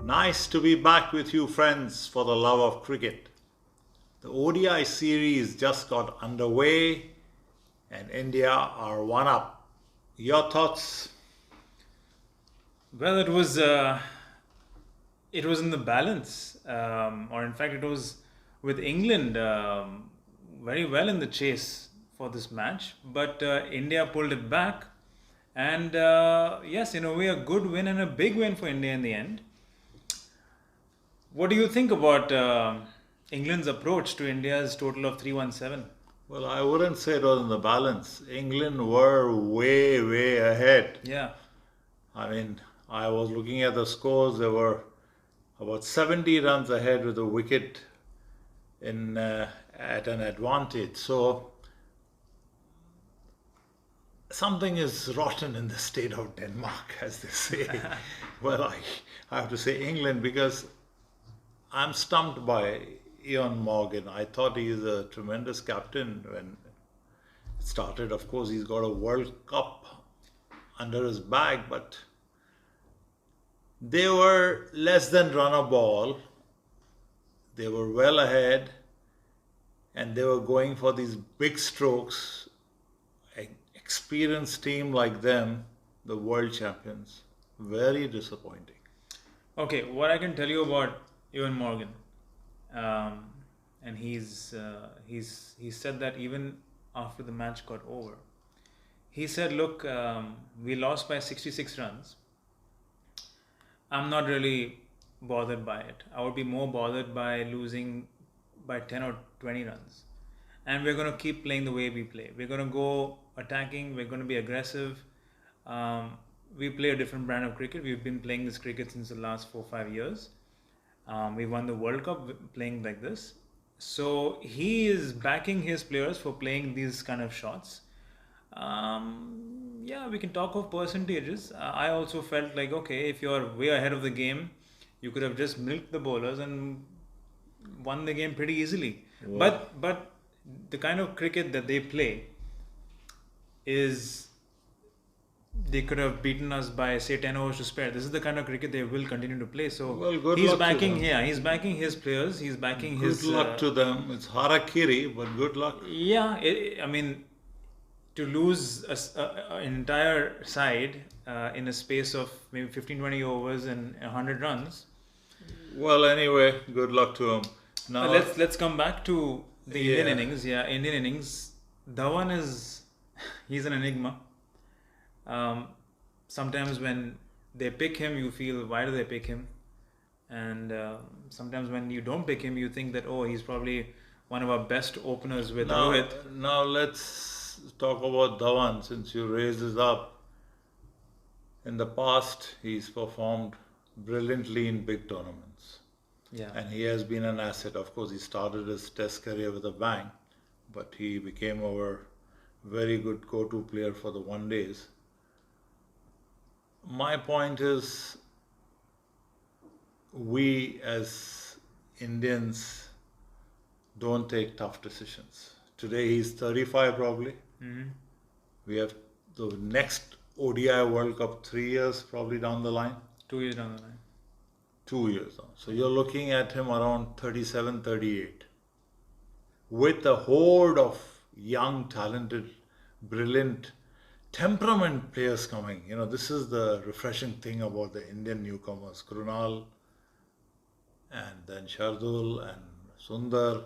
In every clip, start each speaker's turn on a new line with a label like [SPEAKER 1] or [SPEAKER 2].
[SPEAKER 1] Nice to be back with you, friends, for the love of cricket. The ODI series just got underway and India are one up. Your thoughts?
[SPEAKER 2] Well, it was in the balance, or in fact, it was with England very well in the chase for this match, but India pulled it back, and yes, in a way, a good win and a big win for India in the end. What do you think about England's approach to India's total of 317?
[SPEAKER 1] Well, I wouldn't say it was in the balance. England were way, way ahead.
[SPEAKER 2] Yeah.
[SPEAKER 1] I mean, I was looking at the scores. They were about 70 runs ahead with a wicket at an advantage. So something is rotten in the state of Denmark, as they say. Well, I have to say England because I'm stumped by Ian Morgan. I thought he is a tremendous captain when it started. Of course, he's got a World Cup under his bag, but they were less than run a ball. They were well ahead and they were going for these big strokes. An experienced team like them, the world champions, very disappointing.
[SPEAKER 2] Okay, what I can tell you about Ewan Morgan, and he's said that even after the match got over, he said, "Look, we lost by 66 runs. I'm not really bothered by it. I would be more bothered by losing by 10 or 20 runs. And we're going to keep playing the way we play. We're going to go attacking. We're going to be aggressive. We play a different brand of cricket. We've been playing this cricket since the last 4-5 years. We won the World Cup playing like this. So he is backing his players for playing these kind of shots. Yeah, we can talk of percentages. I also felt like, okay, if you're way ahead of the game, you could have just milked the bowlers and won the game pretty easily.
[SPEAKER 1] Wow.
[SPEAKER 2] But the kind of cricket that they play is, they could have beaten us by say 10 overs to spare. This is the kind of cricket they will continue to play. So
[SPEAKER 1] Well, good
[SPEAKER 2] he's
[SPEAKER 1] luck to
[SPEAKER 2] backing,
[SPEAKER 1] them.
[SPEAKER 2] yeah, he's backing his players. He's backing his.
[SPEAKER 1] Good luck to them. It's harakiri, but good luck.
[SPEAKER 2] Yeah, I mean, to lose an entire side in a space of maybe 15-20 overs and 100 runs.
[SPEAKER 1] Well, anyway, good luck to them. Now,
[SPEAKER 2] Let's come back to the Indian innings. Yeah, Indian innings. Dhawan he's an enigma. Sometimes when they pick him, you feel, why do they pick him? And sometimes when you don't pick him, you think that, oh, he's probably one of our best openers with Rohit.
[SPEAKER 1] Now let's talk about Dhawan since you raised this up. In the past, he's performed brilliantly in big tournaments.
[SPEAKER 2] Yeah.
[SPEAKER 1] And he has been an asset. Of course, he started his test career with a bang, but he became our very good go-to player for the one days. My point is, we as Indians don't take tough decisions. Today he's 35 probably.
[SPEAKER 2] Mm-hmm.
[SPEAKER 1] We have the next ODI World Cup 3 years probably down the line.
[SPEAKER 2] 2 years down the line.
[SPEAKER 1] 2 years down. So you're looking at him around 37, 38. With a horde of young, talented, brilliant, temperament players coming. You know, this is the refreshing thing about the Indian newcomers. Krunal and then Shardul and Sundar.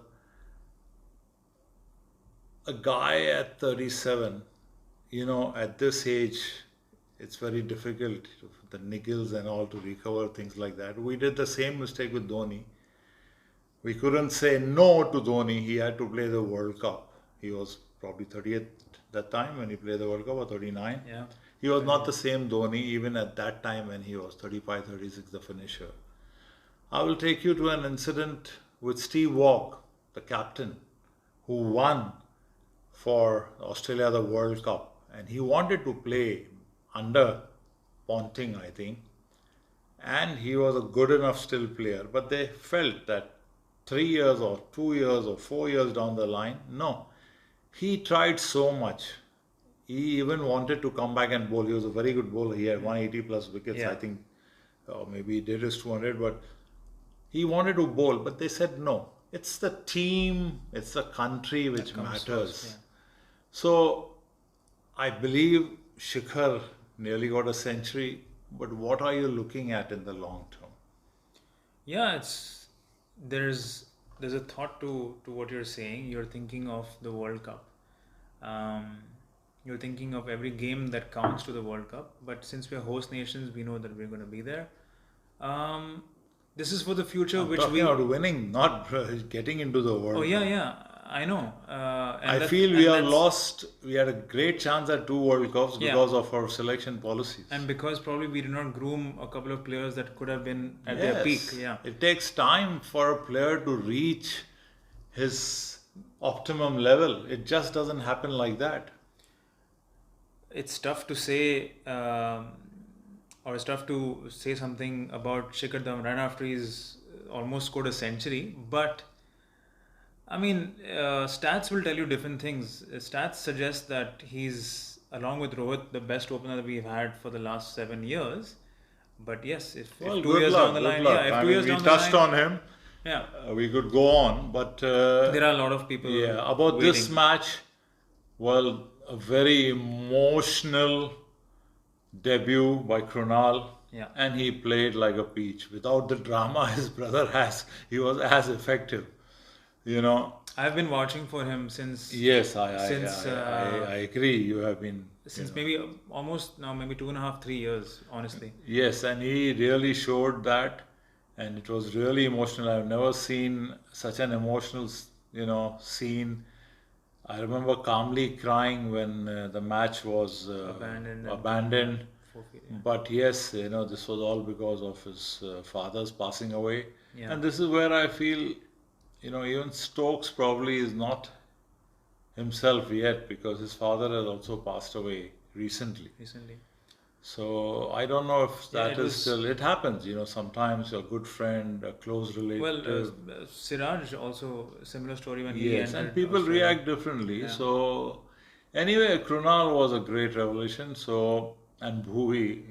[SPEAKER 1] A guy at 37, you know, at this age, it's very difficult, the niggles and all, to recover things like that. We did the same mistake with Dhoni. We couldn't say no to Dhoni. He had to play the World Cup. He was probably 30th that time when he played the World Cup, or 39.
[SPEAKER 2] Yeah.
[SPEAKER 1] He was not the same Dhoni even at that time when he was 35, 36, the finisher. I will take you to an incident with Steve Waugh, the captain, who won for Australia the World Cup, and he wanted to play under Ponting, I think, and he was a good enough still player, but they felt that 3 years or 2 years or 4 years down the line, no, he tried so much. He even wanted to come back and bowl. He was a very good bowler. He had 180 plus wickets,
[SPEAKER 2] Yeah.
[SPEAKER 1] I think, or maybe he did his 200, but he wanted to bowl, but they said no. It's the team, it's the country which
[SPEAKER 2] comes
[SPEAKER 1] matters.
[SPEAKER 2] first, yeah.
[SPEAKER 1] So I believe Shikhar nearly got a century, but what are you looking at in the long term?
[SPEAKER 2] Yeah, there's a thought to what you're saying. You're thinking of the World Cup. You're thinking of every game that counts to the World Cup. But since we're host nations, we know that we're going to be there. This is for the future,
[SPEAKER 1] I'm
[SPEAKER 2] which
[SPEAKER 1] talking
[SPEAKER 2] we.
[SPEAKER 1] about winning, not getting into the World
[SPEAKER 2] Oh yeah,
[SPEAKER 1] Cup.
[SPEAKER 2] yeah, I know.
[SPEAKER 1] I feel we have lost. We had a great chance at 2 World Cups because of our selection policies.
[SPEAKER 2] And because probably we did not groom a couple of players that could have been at their peak. Yeah.
[SPEAKER 1] It takes time for a player to reach his optimum level. It just doesn't happen like that.
[SPEAKER 2] It's tough to say, or it's tough to say something about Shikhar Dhawan right after he's almost scored a century. But I mean, stats will tell you different things. Stats suggest that he's, along with Rohit, the best opener that we've had for the last 7 years. But yes, if 2 years down the line, if 2 years down the line,
[SPEAKER 1] we touched on him.
[SPEAKER 2] Yeah,
[SPEAKER 1] we could go on, but
[SPEAKER 2] there are a lot of people.
[SPEAKER 1] Yeah, about
[SPEAKER 2] waiting.
[SPEAKER 1] This match, well, a very emotional debut by Krunal.
[SPEAKER 2] Yeah.
[SPEAKER 1] And he played like a peach. Without the drama his brother has, he was as effective. You know.
[SPEAKER 2] I've been watching for him since.
[SPEAKER 1] Yes, I agree. You have been
[SPEAKER 2] since maybe almost now, maybe 2.5, 3 years, honestly.
[SPEAKER 1] Yes, and he really showed that, and it was really emotional. I've never seen such an emotional, scene. I remember calmly crying when the match was abandoned. But yes, this was all because of his father's passing away.
[SPEAKER 2] Yeah.
[SPEAKER 1] And this is where I feel, even Stokes probably is not himself yet, because his father has also passed away recently. So I don't know if that is still. It happens, sometimes a good friend, a close relative.
[SPEAKER 2] Well, Siraj also similar story when he entered.
[SPEAKER 1] Yes, and people react differently.
[SPEAKER 2] Yeah.
[SPEAKER 1] So anyway, Krunal was a great revelation. So, and Bhuvi,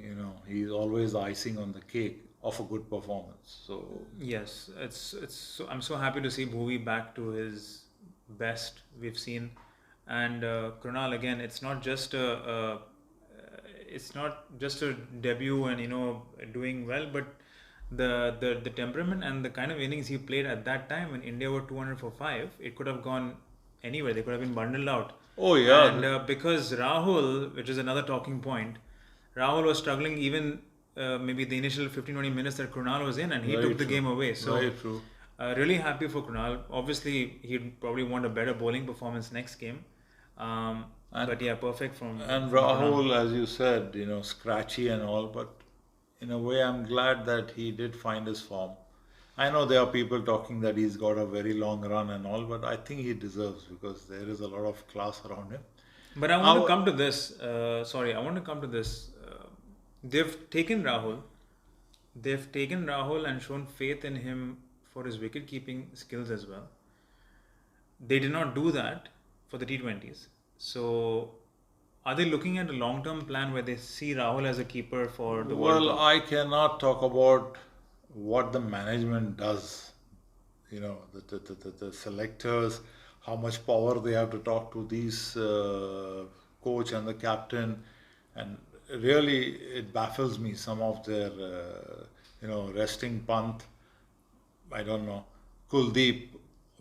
[SPEAKER 1] he's always the icing on the cake of a good performance. So
[SPEAKER 2] yes, so I'm so happy to see Bhuvi back to his best we've seen, and Krunal again. It's not just a debut and doing well, but the temperament and the kind of innings he played at that time when India were 200 for 5, it could have gone anywhere. They could have been bundled out.
[SPEAKER 1] Oh yeah,
[SPEAKER 2] and because Rahul, which is another talking point, Rahul was struggling even maybe the initial 15-20 minutes that Krunal was in, and he took the game away. So
[SPEAKER 1] very true.
[SPEAKER 2] Really happy for Krunal. Obviously, he'd probably want a better bowling performance next game. But yeah, perfect from.
[SPEAKER 1] And Rahul, as you said, scratchy and all, but in a way, I'm glad that he did find his form. I know there are people talking that he's got a very long run and all, but I think he deserves, because there is a lot of class around him.
[SPEAKER 2] But I want to come to this. They've taken Rahul and shown faith in him for his wicket keeping skills as well. They did not do that for the T20s. So are they looking at a long-term plan where they see Rahul as a keeper for the World Cup?
[SPEAKER 1] Well, I cannot talk about what the management does. The selectors, how much power they have to talk to these coach and the captain, and really it baffles me, some of their resting Pant. I don't know. Kuldeep,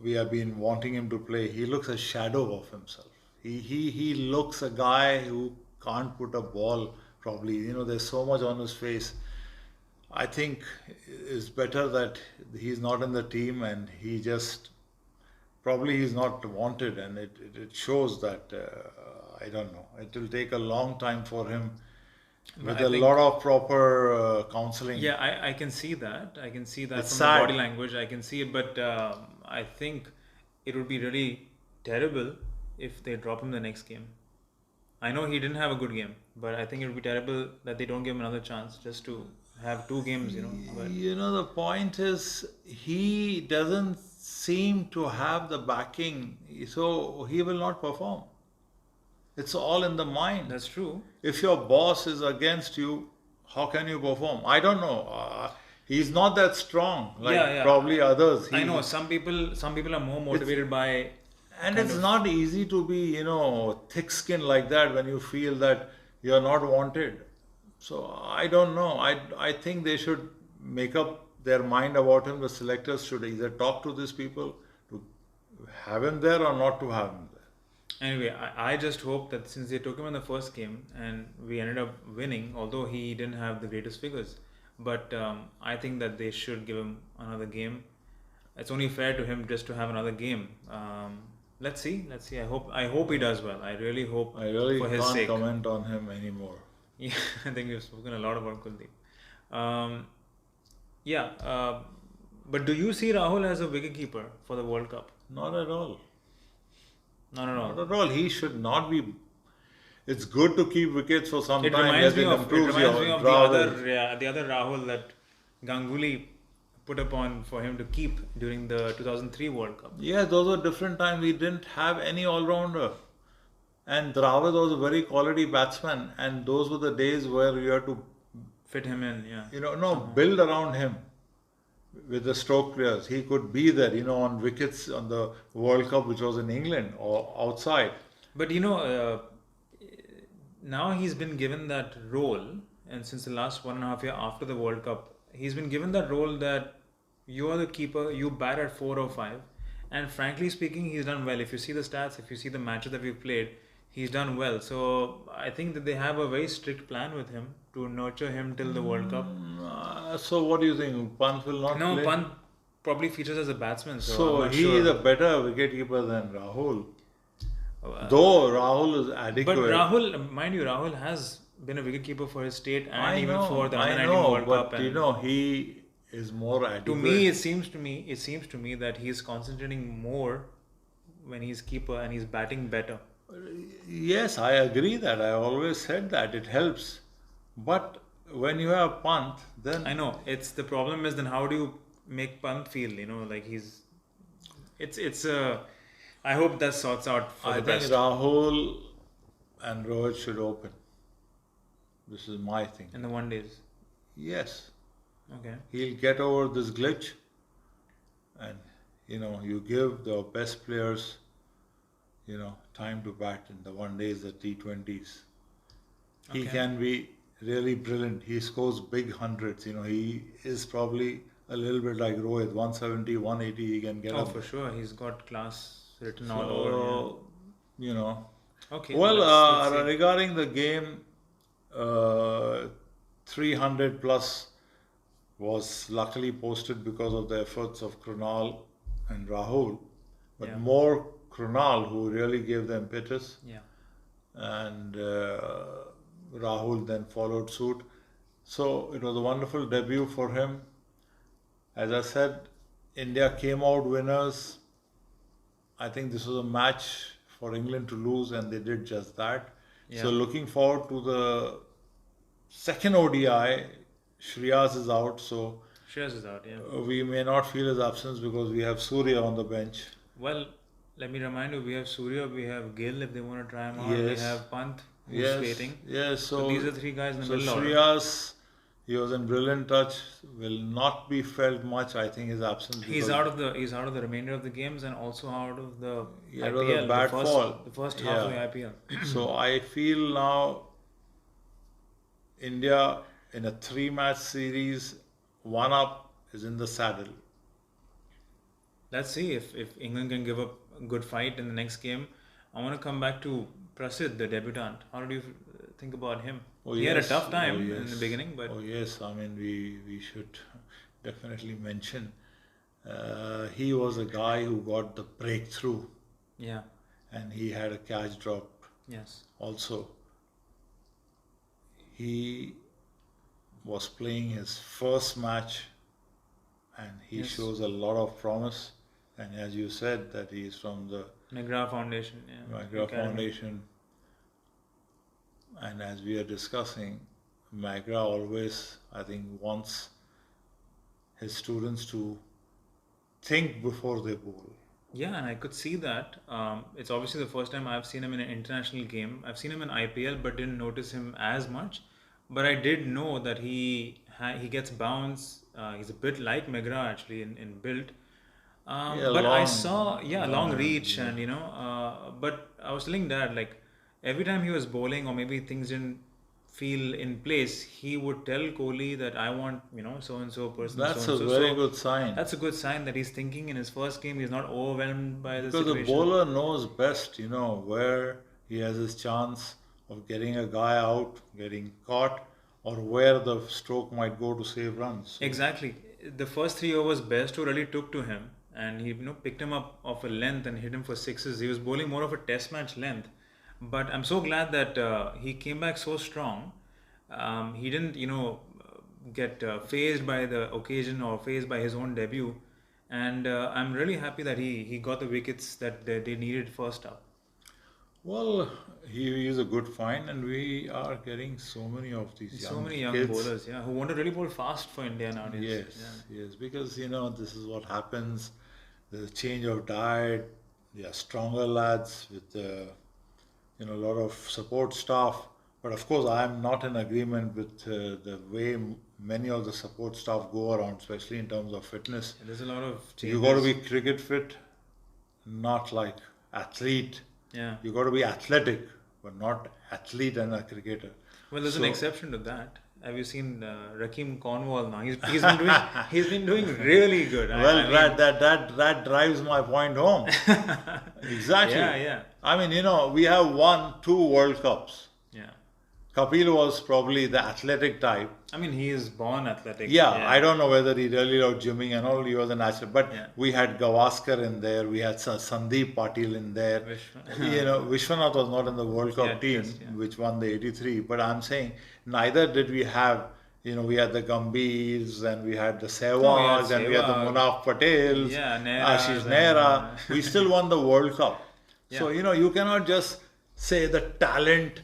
[SPEAKER 1] we have been wanting him to play. He looks a shadow of himself. He looks a guy who can't put a ball probably. There's so much on his face. I think it's better that he's not in the team, and he's not wanted, and it shows that I don't know. It will take a long time for him with a lot of proper counseling.
[SPEAKER 2] Yeah, I can see that.
[SPEAKER 1] It's
[SPEAKER 2] from
[SPEAKER 1] sad.
[SPEAKER 2] The body language. I can see it, but I think it would be really terrible if they drop him the next game. I know he didn't have a good game, but I think it would be terrible that they don't give him another chance just to have 2 games, But
[SPEAKER 1] the point is, he doesn't seem to have the backing, so he will not perform. It's all in the mind.
[SPEAKER 2] That's true.
[SPEAKER 1] If your boss is against you, how can you perform? I don't know. He's not that strong like
[SPEAKER 2] Yeah.
[SPEAKER 1] probably others.
[SPEAKER 2] I know some people are more motivated by
[SPEAKER 1] And
[SPEAKER 2] kind
[SPEAKER 1] it's
[SPEAKER 2] of
[SPEAKER 1] not easy to be, thick-skinned like that when you feel that you're not wanted. So I don't know. I think they should make up their mind about him. The selectors should either talk to these people to have him there or not to have him there.
[SPEAKER 2] Anyway, I just hope that since they took him in the first game and we ended up winning, although he didn't have the greatest figures, but I think that they should give him another game. It's only fair to him just to have another game. Let's see. I hope he does well. I really hope
[SPEAKER 1] I really
[SPEAKER 2] for his
[SPEAKER 1] can't
[SPEAKER 2] sake.
[SPEAKER 1] comment on him anymore.
[SPEAKER 2] Yeah, I think we've spoken a lot about Kuldeep. Yeah, but do you see Rahul as a wicketkeeper for the World Cup?
[SPEAKER 1] Not at all.
[SPEAKER 2] Not at all.
[SPEAKER 1] Not at all. He should not be. It's good to keep wickets for some
[SPEAKER 2] It
[SPEAKER 1] time.
[SPEAKER 2] reminds
[SPEAKER 1] Yes,
[SPEAKER 2] me
[SPEAKER 1] it
[SPEAKER 2] of
[SPEAKER 1] improves your
[SPEAKER 2] the other Rahul that Ganguly put upon for him to keep during the 2003 World Cup.
[SPEAKER 1] Yeah, those were different times. We didn't have any all-rounder. And Dravid was a very quality batsman. And those were the days where you had to,
[SPEAKER 2] Fit him in, yeah.
[SPEAKER 1] build around him with the stroke players. He could be there, on wickets on the World Cup, which was in England or outside.
[SPEAKER 2] But now he's been given that role, and since the last 1.5 years after the World Cup, he's been given that role that you are the keeper, you bat at 4 or 5, and frankly speaking, he's done well. If you see the stats, if you see the matches that we've played, he's done well. So I think that they have a very strict plan with him to nurture him till the World Cup.
[SPEAKER 1] So what do you think? Pant will not
[SPEAKER 2] No,
[SPEAKER 1] play?
[SPEAKER 2] Pant probably features as a batsman, so I'm
[SPEAKER 1] So
[SPEAKER 2] not
[SPEAKER 1] he
[SPEAKER 2] sure.
[SPEAKER 1] is a better wicketkeeper than Rahul. Though Rahul is adequate.
[SPEAKER 2] But Rahul, mind you, Rahul has been a wicketkeeper for his state and
[SPEAKER 1] I
[SPEAKER 2] even
[SPEAKER 1] know,
[SPEAKER 2] for the
[SPEAKER 1] I
[SPEAKER 2] under-19
[SPEAKER 1] know,
[SPEAKER 2] World
[SPEAKER 1] but
[SPEAKER 2] Cup. And
[SPEAKER 1] he is more adequate.
[SPEAKER 2] to me, it seems to me that he's concentrating more when he's keeper and he's batting better.
[SPEAKER 1] Yes, I agree that. I always said that it helps. But when you have Pant, then
[SPEAKER 2] I know it's the problem is then how do you make Pant feel? Like it's I hope that sorts out for
[SPEAKER 1] I
[SPEAKER 2] the
[SPEAKER 1] think
[SPEAKER 2] best
[SPEAKER 1] Rahul and Rohit should open. This is my thing.
[SPEAKER 2] in the one days.
[SPEAKER 1] Yes,
[SPEAKER 2] Okay.
[SPEAKER 1] he'll get over this glitch, and you give the best players, time to bat in the one days, the T20s. He
[SPEAKER 2] Okay.
[SPEAKER 1] can be really brilliant. He scores big hundreds. He is probably a little bit like Rohit, 170, 180. He can get
[SPEAKER 2] Oh,
[SPEAKER 1] up
[SPEAKER 2] for
[SPEAKER 1] there.
[SPEAKER 2] sure, he's got class written all over.
[SPEAKER 1] So,
[SPEAKER 2] Yeah. Okay.
[SPEAKER 1] Well,
[SPEAKER 2] let's see.
[SPEAKER 1] regarding the game, 300 plus was luckily posted because of the efforts of Krunal and Rahul, but
[SPEAKER 2] Yeah.
[SPEAKER 1] more Krunal who really gave the impetus,
[SPEAKER 2] Yeah.
[SPEAKER 1] and Rahul then followed suit. So it was a wonderful debut for him. As I said, India came out winners. I think this was a match for England to lose, and they did just that.
[SPEAKER 2] Yeah.
[SPEAKER 1] So looking forward to the second ODI. Shreyas is out, so
[SPEAKER 2] Shreyas is out. Yeah.
[SPEAKER 1] we may not feel his absence because we have Surya on the bench.
[SPEAKER 2] Well, let me remind you, we have Surya, we have Gill if they want to try him out. We
[SPEAKER 1] Yes.
[SPEAKER 2] have Pant who's
[SPEAKER 1] Yes,
[SPEAKER 2] waiting.
[SPEAKER 1] yes.
[SPEAKER 2] So these are three guys in the
[SPEAKER 1] so
[SPEAKER 2] middle order.
[SPEAKER 1] Shreyas, he was in brilliant touch. Will not be felt much. I think his absence.
[SPEAKER 2] He's
[SPEAKER 1] because
[SPEAKER 2] out of the remainder of the games and also out of the
[SPEAKER 1] Yeah, it was a
[SPEAKER 2] IPL.
[SPEAKER 1] bad fall.
[SPEAKER 2] The first half of the
[SPEAKER 1] Yeah.
[SPEAKER 2] IPL.
[SPEAKER 1] So I feel now India in a 3-match series, one up is in the saddle.
[SPEAKER 2] Let's see if England can give up a good fight in the next game. I want to come back to Prasidh, the debutant. How did you think about him?
[SPEAKER 1] Oh,
[SPEAKER 2] He had a
[SPEAKER 1] yes.
[SPEAKER 2] tough time
[SPEAKER 1] Oh,
[SPEAKER 2] in the
[SPEAKER 1] yes.
[SPEAKER 2] beginning, but
[SPEAKER 1] Oh yes, I mean we should definitely mention he was a guy who got the breakthrough,
[SPEAKER 2] yeah,
[SPEAKER 1] and he had a catch drop
[SPEAKER 2] yes,
[SPEAKER 1] also. He was playing his first match, and he
[SPEAKER 2] Yes.
[SPEAKER 1] shows a lot of promise. And as you said, that he is from the
[SPEAKER 2] McGrath Foundation, yeah,
[SPEAKER 1] McGrath
[SPEAKER 2] Academy.
[SPEAKER 1] Foundation. And as we are discussing, McGrath always, I think, wants his students to think before they bowl.
[SPEAKER 2] Yeah, and I could see that. It's obviously the first time I've seen him in an international game. I've seen him in IPL, but didn't notice him as much. but I did know that he gets bounce. He's a bit like Megra actually in build.
[SPEAKER 1] Yeah,
[SPEAKER 2] But I
[SPEAKER 1] long,
[SPEAKER 2] saw, long
[SPEAKER 1] and
[SPEAKER 2] reach,
[SPEAKER 1] yeah.
[SPEAKER 2] and but I was telling Dad, like, every time he was bowling or maybe things didn't feel in place, he would tell Kohli that I want, so and so person, so
[SPEAKER 1] That's
[SPEAKER 2] and
[SPEAKER 1] a
[SPEAKER 2] so.
[SPEAKER 1] very
[SPEAKER 2] So
[SPEAKER 1] good sign.
[SPEAKER 2] that's a good sign that he's thinking in his first game. He's not overwhelmed by the
[SPEAKER 1] Because the
[SPEAKER 2] situation.
[SPEAKER 1] bowler knows best, where he has his chance of getting a guy out, getting caught, or where the stroke might go to save runs. So,
[SPEAKER 2] Exactly. The first 3 overs Bairstow really took to him, and he picked him up off a length and hit him for sixes. He was bowling more of a test match length, but I'm so glad that he came back so strong. He didn't get phased by the occasion or phased by his own debut, and I'm really happy that he got the wickets that they needed first up.
[SPEAKER 1] well, he is a good find, and we are getting so many of these
[SPEAKER 2] So
[SPEAKER 1] young
[SPEAKER 2] many young
[SPEAKER 1] kids.
[SPEAKER 2] bowlers, yeah, who want to really bowl fast for India nowadays.
[SPEAKER 1] Yes, yes, because this is what happens. There's a change of diet. They are stronger lads with a lot of support staff. But of course, I am not in agreement with the way many of the support staff go around, especially in terms of fitness.
[SPEAKER 2] Yeah, there's a lot of
[SPEAKER 1] You got to
[SPEAKER 2] changes.
[SPEAKER 1] be cricket fit, not like athlete.
[SPEAKER 2] Yeah.
[SPEAKER 1] You got to be athletic, but not athlete and a cricketer.
[SPEAKER 2] Well, there's an
[SPEAKER 1] So,
[SPEAKER 2] exception to that. Have you seen Rakeem Cornwall now? He's been doing really good.
[SPEAKER 1] well,
[SPEAKER 2] I mean,
[SPEAKER 1] that drives my point home. Exactly.
[SPEAKER 2] yeah.
[SPEAKER 1] I mean, we have won 2 World Cups.
[SPEAKER 2] Yeah.
[SPEAKER 1] Kapil was probably the athletic type.
[SPEAKER 2] I mean, he is born athletic.
[SPEAKER 1] Yeah, I don't know whether he really loved gymming and all. He was a natural. But
[SPEAKER 2] Yeah.
[SPEAKER 1] we had Gavaskar in there. We had Sandeep Patil in there. Vishwanath was not in the World Cup
[SPEAKER 2] Yeah,
[SPEAKER 1] team,
[SPEAKER 2] test, yeah.
[SPEAKER 1] which won the 83. But I'm saying neither did we have. We had the Gambhirs and we had the Sehwags and we had the
[SPEAKER 2] Sehwag.
[SPEAKER 1] Munaf Patels,
[SPEAKER 2] Yeah, Nehras
[SPEAKER 1] Ashish
[SPEAKER 2] and,
[SPEAKER 1] Nehra. We still won the World Cup. So,
[SPEAKER 2] Yeah.
[SPEAKER 1] you cannot just say the talent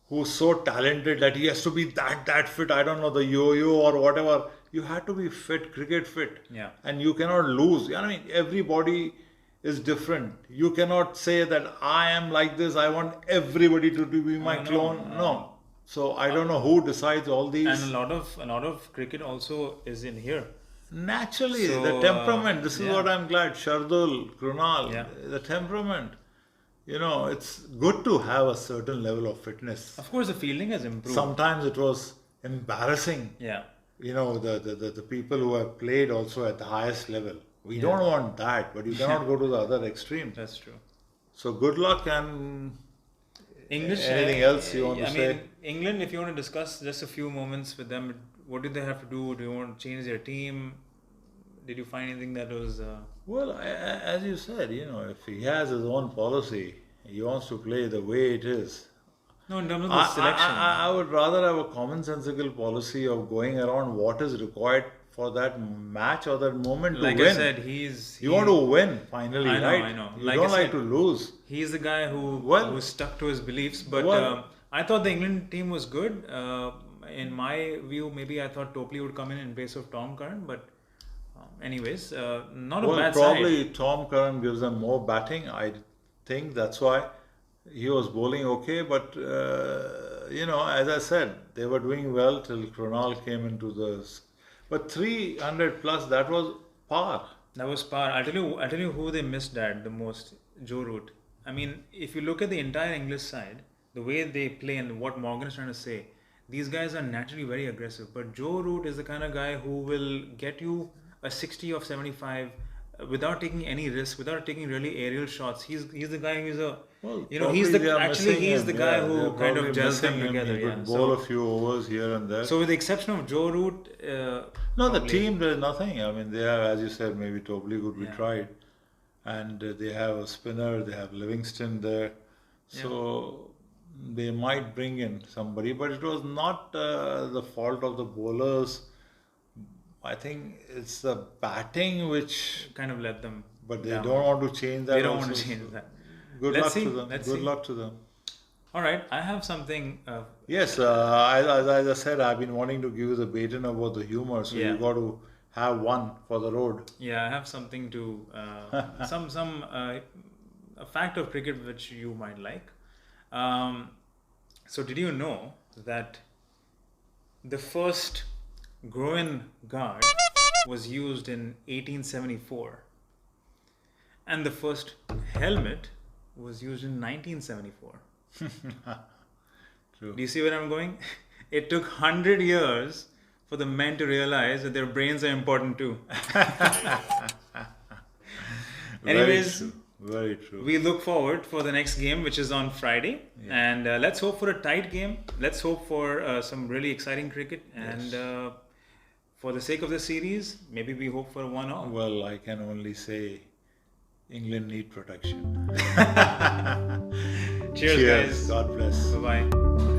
[SPEAKER 1] who's so talented that he has to be that fit. I don't know, the yo-yo or whatever. You have to be fit, cricket fit.
[SPEAKER 2] Yeah.
[SPEAKER 1] And you cannot lose. I mean, everybody is different. You cannot say that I am like this. I want everybody to be my
[SPEAKER 2] no,
[SPEAKER 1] clone.
[SPEAKER 2] no.
[SPEAKER 1] No. So I don't know who decides all these.
[SPEAKER 2] And a lot of cricket also is in here.
[SPEAKER 1] Naturally,
[SPEAKER 2] So,
[SPEAKER 1] the temperament. This is
[SPEAKER 2] yeah.
[SPEAKER 1] what I'm glad. Shardul, Krunal,
[SPEAKER 2] Yeah.
[SPEAKER 1] the temperament. It's good to have a certain level of fitness.
[SPEAKER 2] Of course, the fielding has improved.
[SPEAKER 1] Sometimes it was embarrassing.
[SPEAKER 2] Yeah.
[SPEAKER 1] The people who have played also at the highest level. We don't want that, but you cannot go to the other extreme.
[SPEAKER 2] That's true.
[SPEAKER 1] So good luck, and
[SPEAKER 2] English.
[SPEAKER 1] anything else you want to
[SPEAKER 2] I
[SPEAKER 1] say?
[SPEAKER 2] mean, England. If you want to discuss just a few moments with them, what did they have to do? Do you want to change their team? Did you find anything that was?
[SPEAKER 1] Well, as you said, if he has his own policy, he wants to play the way it is.
[SPEAKER 2] No, in terms of the selection.
[SPEAKER 1] I would rather have a commonsensical policy of going around what is required for that match or that moment
[SPEAKER 2] like
[SPEAKER 1] to win.
[SPEAKER 2] I said,
[SPEAKER 1] You want to win finally,
[SPEAKER 2] I know,
[SPEAKER 1] right?
[SPEAKER 2] I know.
[SPEAKER 1] You
[SPEAKER 2] Like
[SPEAKER 1] don't
[SPEAKER 2] I
[SPEAKER 1] like
[SPEAKER 2] said,
[SPEAKER 1] to lose.
[SPEAKER 2] He's the guy
[SPEAKER 1] Well-
[SPEAKER 2] who stuck to his beliefs. But
[SPEAKER 1] Well-
[SPEAKER 2] I thought the England team was good. In my view, maybe I thought Topley would come in place of Tom Curran. But anyways, not a
[SPEAKER 1] Well,
[SPEAKER 2] bad
[SPEAKER 1] probably
[SPEAKER 2] side.
[SPEAKER 1] Tom Curran gives them more batting. I think that's why he was bowling okay. But as I said, they were doing well till Krunal came into the. But 300 plus, that was par.
[SPEAKER 2] That was par. I'll tell you who they missed at the most. Joe Root. I mean, if you look at the entire English side, the way they play and what Morgan is trying to say, these guys are naturally very aggressive. But Joe Root is the kind of guy who will get you a 60 of 75 without taking any risk, without taking really aerial shots. He's the guy who's a
[SPEAKER 1] Well,
[SPEAKER 2] he's
[SPEAKER 1] probably they are
[SPEAKER 2] actually
[SPEAKER 1] missing
[SPEAKER 2] he's
[SPEAKER 1] him.
[SPEAKER 2] the guy
[SPEAKER 1] Yeah,
[SPEAKER 2] who
[SPEAKER 1] they're
[SPEAKER 2] kind of
[SPEAKER 1] probably
[SPEAKER 2] gels them
[SPEAKER 1] missing him.
[SPEAKER 2] together.
[SPEAKER 1] He
[SPEAKER 2] Yeah.
[SPEAKER 1] could bowl a few overs here and there.
[SPEAKER 2] So with the exception of Joe Root,
[SPEAKER 1] No, the
[SPEAKER 2] probably-
[SPEAKER 1] team, there's nothing. I mean, they have, as you said, maybe Topley could be
[SPEAKER 2] Yeah.
[SPEAKER 1] tried. And they have a spinner, they have Livingston there. So they might bring in somebody, but it was not the fault of the bowlers. I think it's the batting which,
[SPEAKER 2] kind of let them.
[SPEAKER 1] but they
[SPEAKER 2] down.
[SPEAKER 1] don't want to change that.
[SPEAKER 2] They don't
[SPEAKER 1] also.
[SPEAKER 2] want to change that.
[SPEAKER 1] Good
[SPEAKER 2] Let's
[SPEAKER 1] luck
[SPEAKER 2] see,
[SPEAKER 1] to them.
[SPEAKER 2] let's
[SPEAKER 1] Good
[SPEAKER 2] see.
[SPEAKER 1] luck to them.
[SPEAKER 2] All right, I have something.
[SPEAKER 1] Yes, as I said, I've been wanting to give you the baton about the humor, so
[SPEAKER 2] Yeah.
[SPEAKER 1] you got to have one for the road.
[SPEAKER 2] Yeah, I have something to some a fact of cricket which you might like. So did you know that the first groin guard was used in 1874, and the first helmet was used in 1974.
[SPEAKER 1] True.
[SPEAKER 2] Do you see where I'm going? It took 100 years for the men to realize that their brains are important too. Anyways,
[SPEAKER 1] very true.
[SPEAKER 2] we look forward for the next game, which is on Friday.
[SPEAKER 1] Yeah.
[SPEAKER 2] And let's hope for a tight game. Let's hope for some really exciting cricket.
[SPEAKER 1] Yes.
[SPEAKER 2] And for the sake of the series, maybe we hope for a 1-all.
[SPEAKER 1] Well, I can only say England need protection.
[SPEAKER 2] Cheers, guys.
[SPEAKER 1] God bless.
[SPEAKER 2] Bye-bye.